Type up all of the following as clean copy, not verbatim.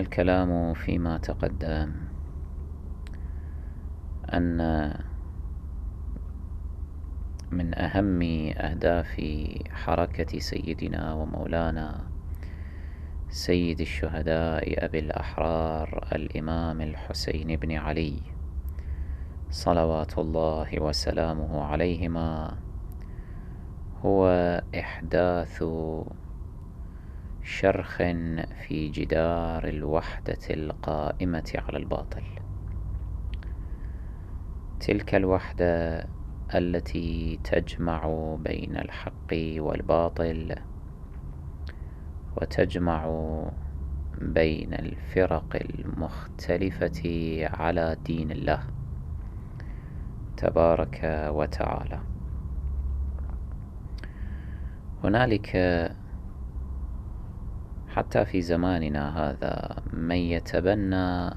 الكلام فيما تقدم أن من أهم أهداف حركة سيدنا ومولانا سيد الشهداء أبي الأحرار الإمام الحسين بن علي صلوات الله وسلامه عليهما هو إحداث شرخ في جدار الوحدة القائمة على الباطل، تلك الوحدة التي تجمع بين الحق والباطل وتجمع بين الفرق المختلفة على دين الله تبارك وتعالى. هنالك حتى في زماننا هذا من يتبنى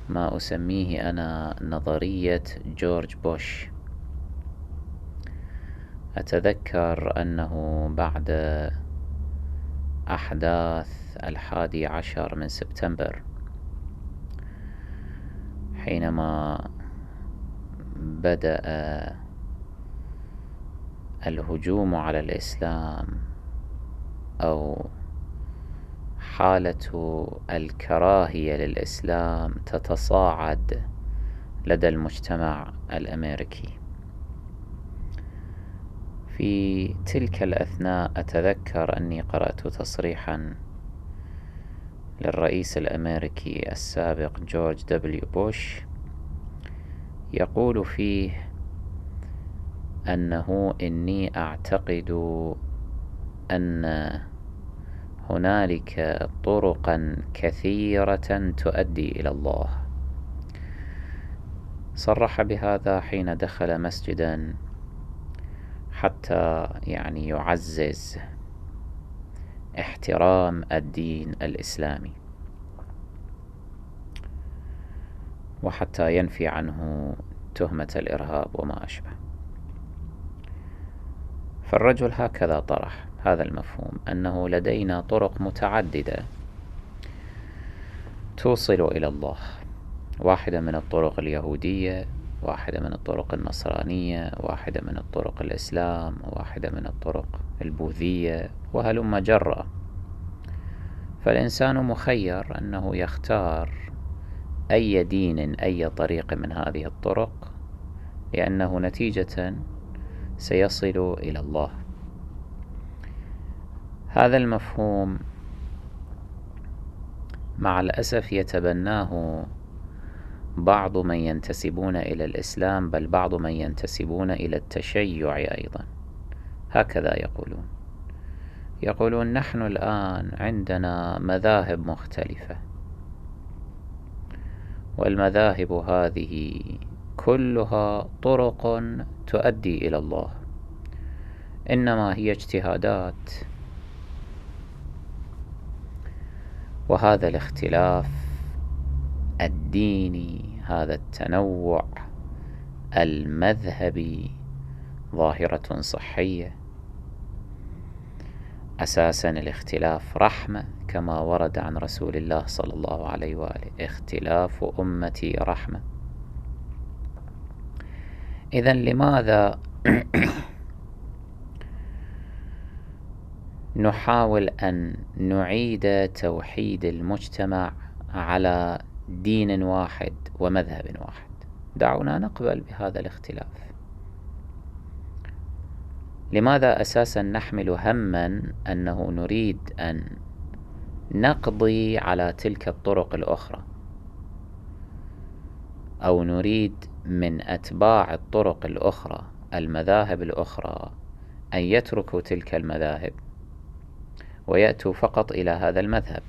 ما أسميه أنا نظرية جورج بوش. أتذكر أنه بعد أحداث 11 من سبتمبر حينما بدأ الهجوم على الإسلام أو حالة الكراهية للإسلام تتصاعد لدى المجتمع الأمريكي، في تلك الأثناء أتذكر أني قرأت تصريحا للرئيس الأمريكي السابق جورج دبليو بوش يقول فيه أنه إني أعتقد أن هنالك طرقا كثيرة تؤدي إلى الله. صرح بهذا حين دخل مسجدا حتى يعزز احترام الدين الإسلامي وحتى ينفي عنه تهمة الإرهاب وما أشبه. فالرجل هكذا طرح هذا المفهوم، أنه لدينا طرق متعددة توصل إلى الله، واحدة من الطرق اليهودية، واحدة من الطرق النصرانية، واحدة من الطرق الإسلام، واحدة من الطرق البوذية، وهلم جرا. فالإنسان مخير أنه يختار أي دين أي طريق من هذه الطرق، لأنه نتيجة سيصل إلى الله. هذا المفهوم مع الأسف يتبناه بعض من ينتسبون إلى الإسلام، بل بعض من ينتسبون إلى التشيع أيضا. هكذا يقولون نحن الآن عندنا مذاهب مختلفة، والمذاهب هذه كلها طرق تؤدي إلى الله، إنما هي اجتهادات. وهذا الاختلاف الديني، هذا التنوع المذهبي ظاهرة صحية. أساسا الاختلاف رحمة، كما ورد عن رسول الله صلى الله عليه وآله: اختلاف أمتي رحمة. إذن لماذا نحاول أن نعيد توحيد المجتمع على دين واحد ومذهب واحد؟ دعونا نقبل بهذا الاختلاف. لماذا أساسا نحمل هما أنه نريد أن نقضي على تلك الطرق الأخرى، أو نريد من أتباع الطرق الأخرى المذاهب الأخرى أن يتركوا تلك المذاهب ويأتوا فقط إلى هذا المذهب؟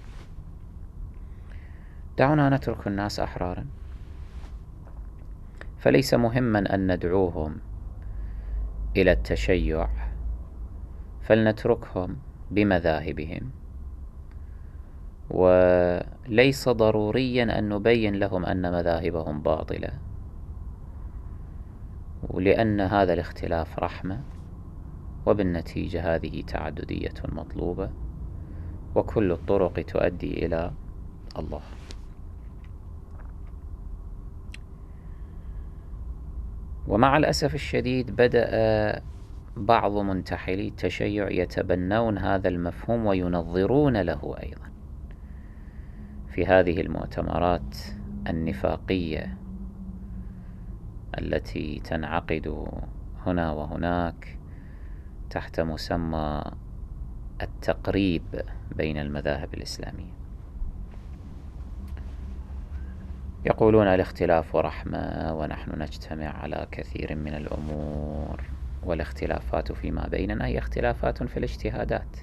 دعونا نترك الناس أحرارا، فليس مهما أن ندعوهم إلى التشيع، فلنتركهم بمذاهبهم، وليس ضروريا أن نبين لهم أن مذاهبهم باطلة، ولأن هذا الاختلاف رحمة، وبالنتيجة هذه تعددية مطلوبة، وكل الطرق تؤدي إلى الله. ومع الأسف الشديد بدأ بعض منتحلي التشيع يتبنون هذا المفهوم وينظرون له أيضا في هذه المؤتمرات النفاقية التي تنعقد هنا وهناك تحت مسمى التقريب بين المذاهب الإسلامية. يقولون الاختلاف رحمة، ونحن نجتمع على كثير من الأمور، والاختلافات فيما بيننا هي اختلافات في الاجتهادات.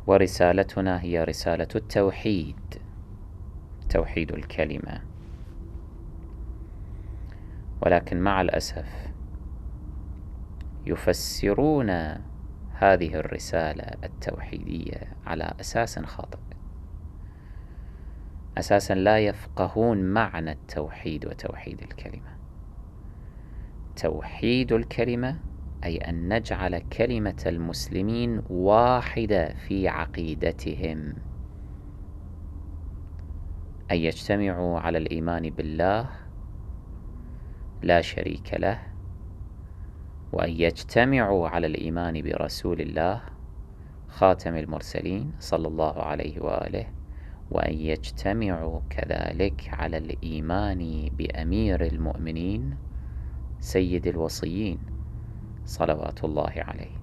ورسالتنا هي رسالة التوحيد، توحيد الكلمة. ولكن مع الأسف يفسرون هذه الرسالة التوحيدية على أساس خاطئ، أساسا لا يفقهون معنى التوحيد وتوحيد الكلمة. توحيد الكلمة أي أن نجعل كلمة المسلمين واحدة في عقيدتهم، أن يجتمعوا على الإيمان بالله لا شريك له، وأن يجتمعوا على الإيمان برسول الله خاتم المرسلين صلى الله عليه وآله، وأن يجتمعوا كذلك على الإيمان بأمير المؤمنين سيد الوصيين صلوات الله عليه،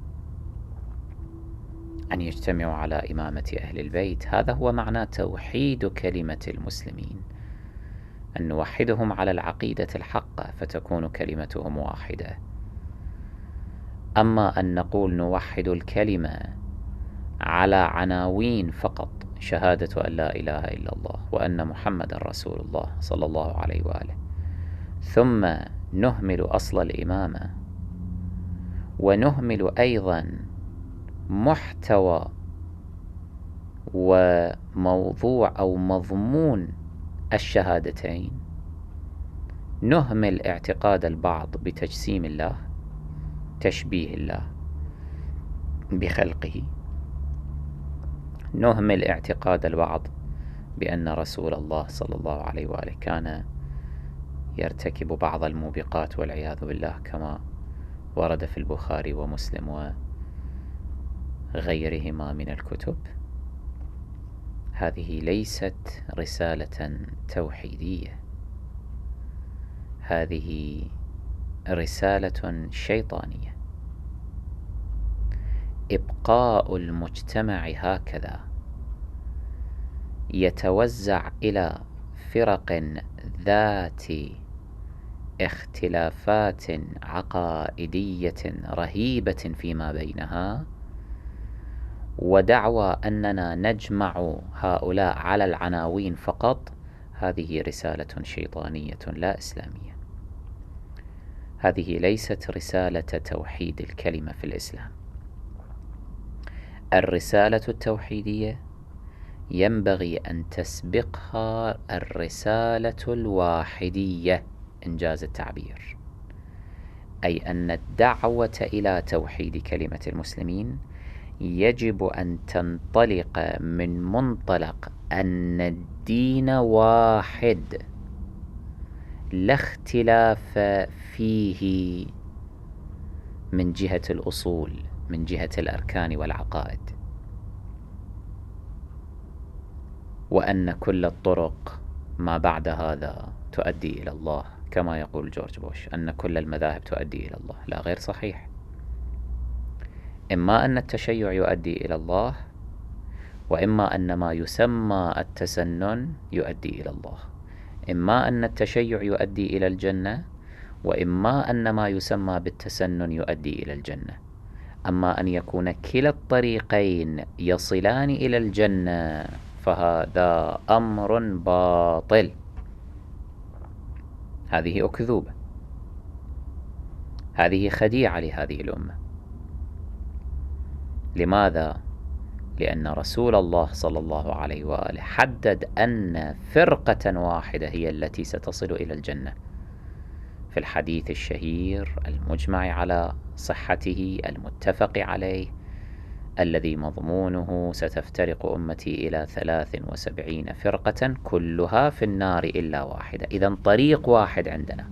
أن يجتمعوا على إمامة أهل البيت. هذا هو معنى توحيد كلمة المسلمين، أن نوحدهم على العقيدة الحقة فتكون كلمتهم واحدة. أما أن نقول نوحد الكلمة على عناوين فقط، شهادة أن لا إله إلا الله وأن محمد رسول الله صلى الله عليه وآله، ثم نهمل أصل الإمامة، ونهمل أيضا محتوى وموضوع أو مضمون الشهادتين، نهمل اعتقاد البعض بتجسيم الله، تشبيه الله بخلقه، نهمل اعتقاد البعض بأن رسول الله صلى الله عليه وآله كان يرتكب بعض الموبقات والعياذ بالله كما ورد في البخاري ومسلم وغيرهما من الكتب. هذه ليست رسالة توحيدية، هذه رسالة شيطانية. إبقاء المجتمع هكذا يتوزع إلى فرق ذات اختلافات عقائدية رهيبة فيما بينها، ودعوى أننا نجمع هؤلاء على العناوين فقط، هذه رسالة شيطانية لا إسلامية. هذه ليست رسالة توحيد الكلمة في الإسلام. الرسالة التوحيدية ينبغي أن تسبقها الرسالة الواحدية إنجاز التعبير، أي أن الدعوة إلى توحيد كلمة المسلمين يجب أن تنطلق من منطلق أن الدين واحد لا اختلاف فيه من جهة الأصول، من جهة الأركان والعقائد، وأن كل الطرق ما بعد هذا تؤدي إلى الله، كما يقول جورج بوش أن كل المذاهب تؤدي إلى الله. لا، غير صحيح. إما أن التشيع يؤدي إلى الله، وإما أن ما يسمى التسنن يؤدي إلى الله. إما أن التشيع يؤدي إلى الجنة، وإما أن ما يسمى بالتسنن يؤدي إلى الجنة. أما أن يكون كلا الطريقين يصلان إلى الجنة فهذا أمر باطل، هذه أكذوبة، هذه خديعة لهذه الأمة. لماذا؟ لأن رسول الله صلى الله عليه وآله حدد أن فرقة واحدة هي التي ستصل إلى الجنة في الحديث الشهير المجمع على صحته المتفق عليه الذي مضمونه ستفترق أمتي إلى 73 فرقة كلها في النار إلا واحدة. إذن طريق واحد عندنا،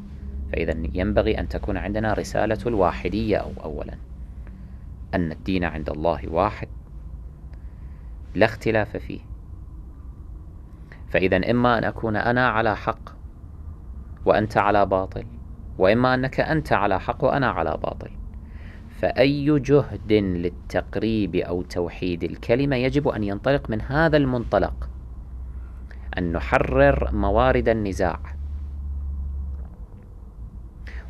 فإذا ينبغي أن تكون عندنا رسالة الواحدية أولا، أن الدين عند الله واحد لا اختلاف فيه. فإذا إما أن أكون أنا على حق وأنت على باطل، وإما أنك أنت على حق وأنا على باطل. فأي جهد للتقريب أو توحيد الكلمة يجب أن ينطلق من هذا المنطلق، أن نحرر موارد النزاع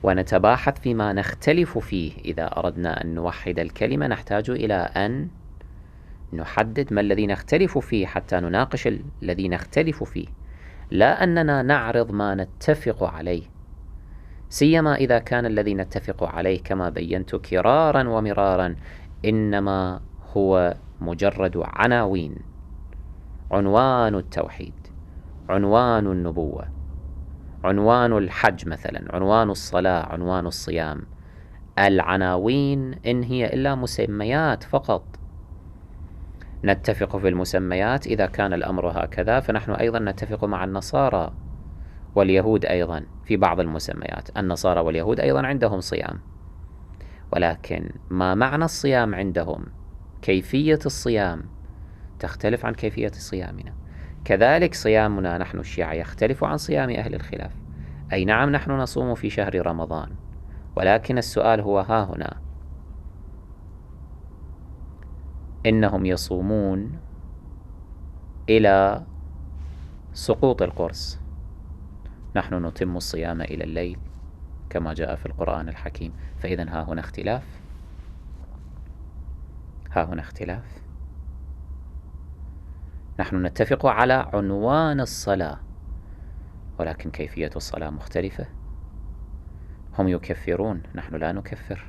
ونتباحث فيما نختلف فيه. إذا أردنا أن نوحد الكلمة نحتاج إلى أن نحدد ما الذي نختلف فيه حتى نناقش الذي نختلف فيه، لا أننا نعرض ما نتفق عليه، سيما إذا كان الذي نتفق عليه كما بينت كرارا ومرارا إنما هو مجرد عناوين: عنوان التوحيد، عنوان النبوة، عنوان الحج مثلا، عنوان الصلاة، عنوان الصيام. العناوين إن هي إلا مسميات فقط. نتفق في المسميات إذا كان الأمر هكذا، فنحن أيضا نتفق مع النصارى واليهود أيضا في بعض المسميات. النصارى واليهود أيضا عندهم صيام، ولكن ما معنى الصيام عندهم، كيفية الصيام تختلف عن كيفية صيامنا. كذلك صيامنا نحن الشيعة يختلف عن صيام أهل الخلاف. أي نعم نحن نصوم في شهر رمضان، ولكن السؤال هو ها هنا: إنهم يصومون إلى سقوط القرص، نحن نتم الصيام إلى الليل كما جاء في القرآن الحكيم. فإذا ها هنا اختلاف، ها هنا اختلاف. نحن نتفق على عنوان الصلاة، ولكن كيفية الصلاة مختلفة. هم يكفرون، نحن لا نكفر.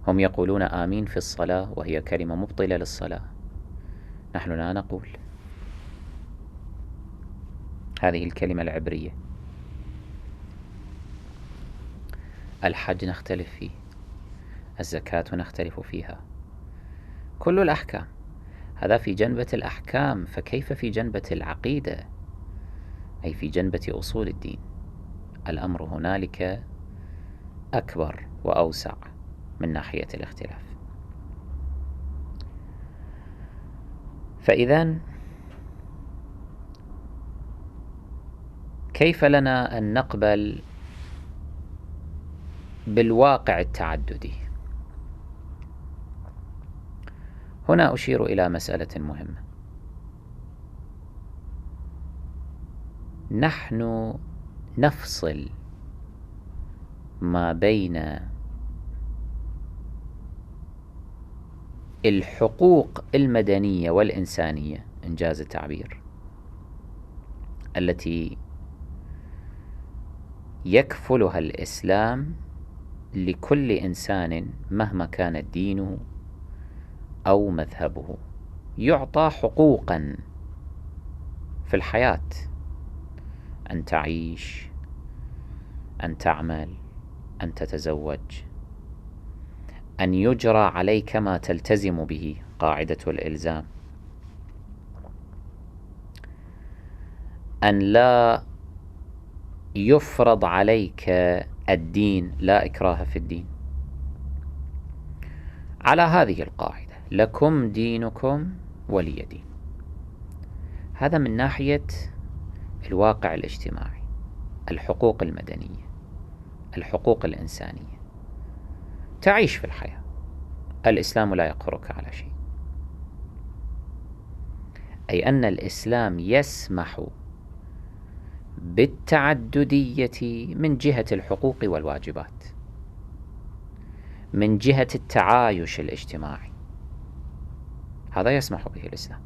هم يقولون آمين في الصلاة وهي كلمة مبطلة للصلاة، نحن لا نقول. هذه الكلمة العبرية. الحج نختلف فيه، الزكاة نختلف فيها، كل الأحكام. هذا في جنبة الأحكام، فكيف في جنبة العقيدة، أي في جنبة أصول الدين؟ الأمر هنالك أكبر وأوسع من ناحية الاختلاف. فإذا كيف لنا أن نقبل بالواقع التعددي؟ هنا أشير إلى مسألة مهمة. نحن نفصل ما بين الحقوق المدنية والإنسانية إنجاز التعبير التي يكفلها الإسلام لكل إنسان مهما كان دينه أو مذهبه، يعطى حقوقا في الحياة: أن تعيش، أن تعمل، أن تتزوج، أن يجرى عليك ما تلتزم به، قاعدة الإلزام، أن لا يفرض عليك الدين، لا إكراه في الدين. على هذه القاعدة: لكم دينكم ولي دين. هذا من ناحية الواقع الاجتماعي، الحقوق المدنية، الحقوق الإنسانية. تعيش في الحياة، الإسلام لا يقهرك على شيء، أي أن الإسلام يسمح بالتعددية من جهة الحقوق والواجبات، من جهة التعايش الاجتماعي، هذا يسمح به الإسلام.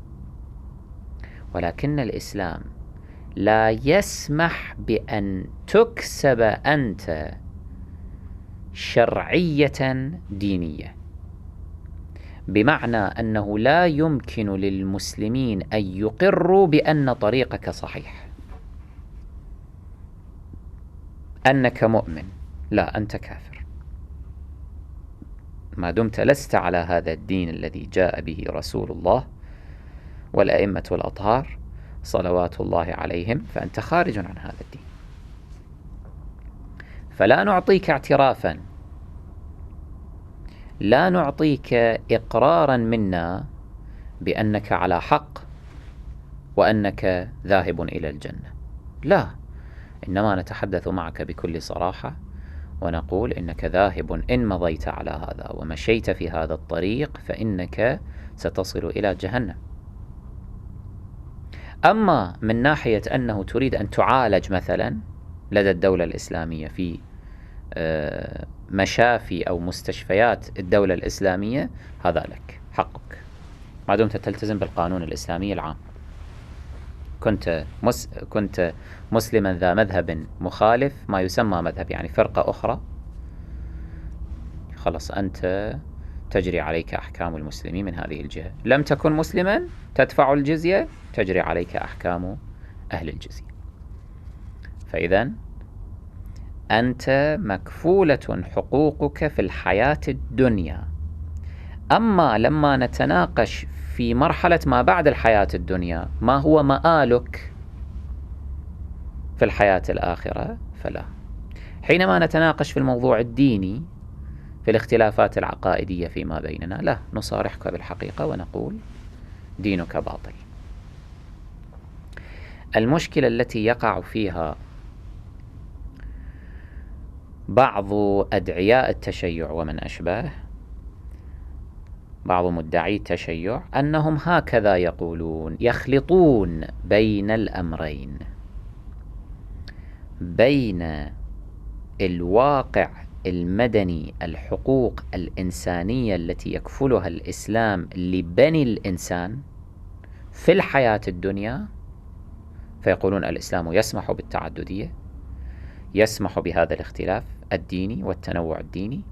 ولكن الإسلام لا يسمح بأن تكسب أنت شرعية دينية، بمعنى أنه لا يمكن للمسلمين أن يقروا بأن طريقك صحيح، أنك مؤمن، لا أنت كافر. ما دمت لست على هذا الدين الذي جاء به رسول الله والأئمة والأطهار صلوات الله عليهم فأنت خارج عن هذا الدين. فلا نعطيك اعترافا، لا نعطيك إقرارا منا بأنك على حق وأنك ذاهب إلى الجنة، لا، إنما نتحدث معك بكل صراحة ونقول إنك ذاهب إن مضيت على هذا ومشيت في هذا الطريق فإنك ستصل إلى جهنم. أما من ناحية أنه تريد أن تعالج مثلا لدى الدولة الإسلامية في مشافي أو مستشفيات الدولة الإسلامية، هذا لك حقك ما دمت تلتزم بالقانون الإسلامي العام. كنت مسلما ذا مذهب مخالف ما يسمى مذهب، يعني فرقة أخرى، خلص أنت تجري عليك أحكام المسلمين من هذه الجهة. لم تكن مسلما تدفع الجزية، تجري عليك أحكام أهل الجزية. فإذا أنت مكفولة حقوقك في الحياة الدنيا. أما لما نتناقش في مرحلة ما بعد الحياة الدنيا، ما هو مآلك في الحياة الآخرة، فلا. حينما نتناقش في الموضوع الديني في الاختلافات العقائدية فيما بيننا، لا، نصارحك بالحقيقة ونقول دينك باطل. المشكلة التي يقع فيها بعض أدعياء التشيع ومن أشباه، بعض مدعي التشيع، أنهم هكذا يقولون، يخلطون بين الأمرين، بين الواقع المدني، الحقوق الإنسانية التي يكفلها الإسلام لبني الإنسان في الحياة الدنيا، فيقولون الإسلام يسمح بالتعددية، يسمح بهذا الاختلاف الديني والتنوع الديني،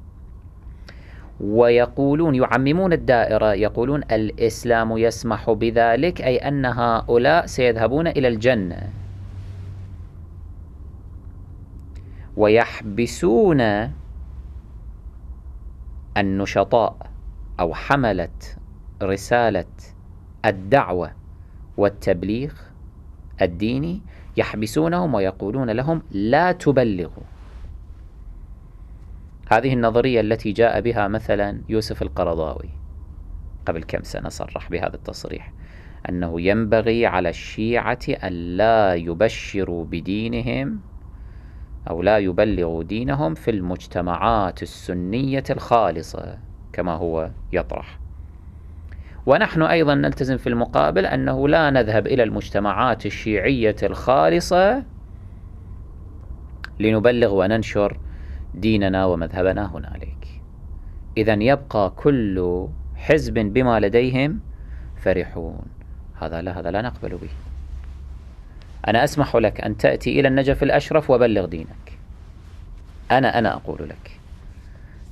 ويقولون يعممون الدائرة، يقولون الإسلام يسمح بذلك، أي أن هؤلاء سيذهبون إلى الجنة، ويحبسون النشطاء أو حملة رسالة الدعوة والتبليغ الديني، يحبسونهم ويقولون لهم لا تبلغوا. هذه النظرية التي جاء بها مثلا يوسف القرضاوي قبل كم سنة، صرح بهذا التصريح أنه ينبغي على الشيعة أن لا يبشروا بدينهم أو لا يبلغوا دينهم في المجتمعات السنية الخالصة كما هو يطرح. ونحن أيضا نلتزم في المقابل أنه لا نذهب إلى المجتمعات الشيعية الخالصة لنبلغ وننشر ديننا ومذهبنا هنالك. إذن يبقى كل حزب بما لديهم فرحون. هذا لا نقبل به. أنا أسمح لك أن تأتي إلى النجف الأشرف وبلغ دينك. أنا أقول لك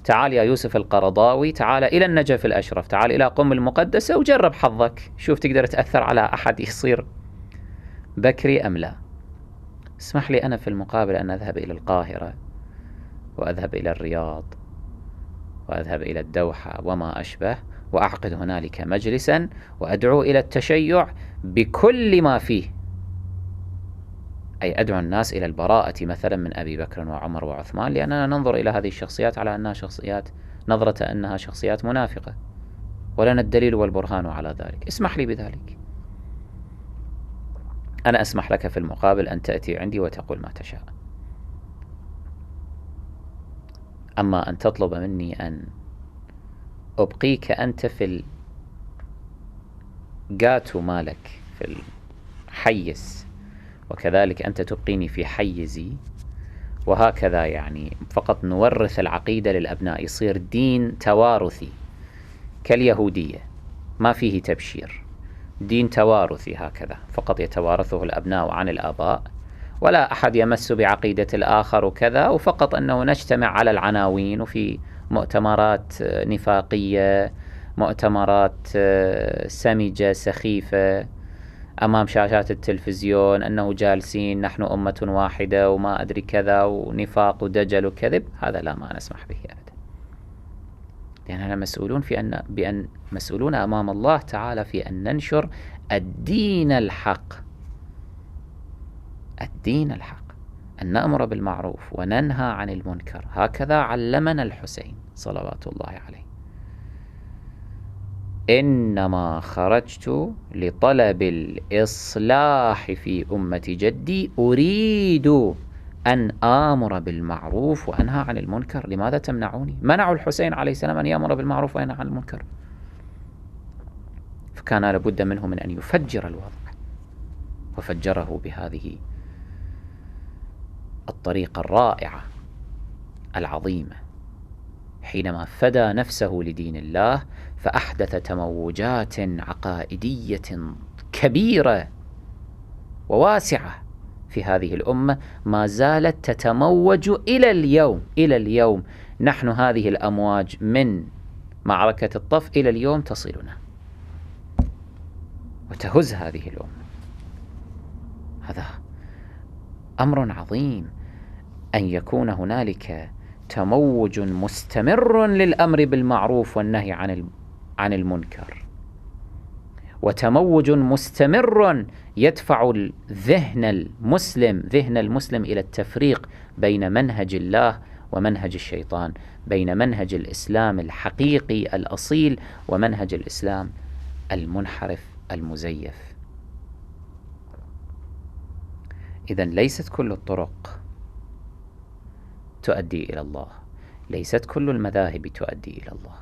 تعال يا يوسف القرضاوي، تعال إلى النجف الأشرف، تعال إلى قم المقدسة وجرب حظك، شوف تقدر تأثر على أحد يصير بكري أم لا. اسمح لي أنا في المقابل أن أذهب إلى القاهرة وأذهب إلى الرياض وأذهب إلى الدوحة وما أشبه، وأعقد هنالك مجلسا وأدعو إلى التشيع بكل ما فيه، أي أدعو الناس إلى البراءة مثلا من أبي بكر وعمر وعثمان، لأننا ننظر إلى هذه الشخصيات على أنها شخصيات، نظرة أنها شخصيات منافقة، ولنا الدليل والبرهان على ذلك. اسمح لي بذلك. أنا أسمح لك في المقابل أن تأتي عندي وتقول ما تشاء. أما أن تطلب مني أن أبقيك أنت في الجاتو مالك، في الحيز، وكذلك أنت تبقيني في حيزي، وهكذا يعني فقط نورث العقيدة للأبناء، يصير دين توارثي كاليهودية ما فيه تبشير، دين توارثي هكذا فقط يتوارثه الأبناء عن الآباء، ولا أحد يمس بعقيدة الآخر وكذا، وفقط أنه نجتمع على العناوين وفي مؤتمرات نفاقية، مؤتمرات سمجة سخيفة أمام شاشات التلفزيون، أنه جالسين نحن أمة واحدة وما أدري كذا ونفاق ودجل وكذب. هذا لا، ما نسمح به أبدا. لأننا مسؤولون مسؤولون أمام الله تعالى في أن ننشر الدين الحق، الدين الحق، أن نأمر بالمعروف وننهى عن المنكر. هكذا علمنا الحسين صلوات الله عليه: إنما خرجت لطلب الإصلاح في أمة جدي، أريد أن آمر بالمعروف وأنهى عن المنكر، لماذا تمنعوني؟ منعوا الحسين عليه السلام أن يأمر بالمعروف وينهى عن المنكر، فكان لابد منه من أن يفجر الوضع، وفجره بهذه الطريقة الرائعة العظيمة، حينما فدى نفسه لدين الله فأحدث تموجات عقائدية كبيرة وواسعة في هذه الأمة، ما زالت تتموج إلى اليوم. إلى اليوم نحن هذه الأمواج من معركة الطف إلى اليوم تصلنا وتهز هذه الأمة. هذا أمر عظيم، أن يكون هنالك تموج مستمر للأمر بالمعروف والنهي عن المنكر، وتموج مستمر يدفع ذهن المسلم إلى التفريق بين منهج الله ومنهج الشيطان، بين منهج الإسلام الحقيقي الأصيل ومنهج الإسلام المنحرف المزيف. إذن ليست كل الطرق تؤدي إلى الله، ليست كل المذاهب تؤدي إلى الله.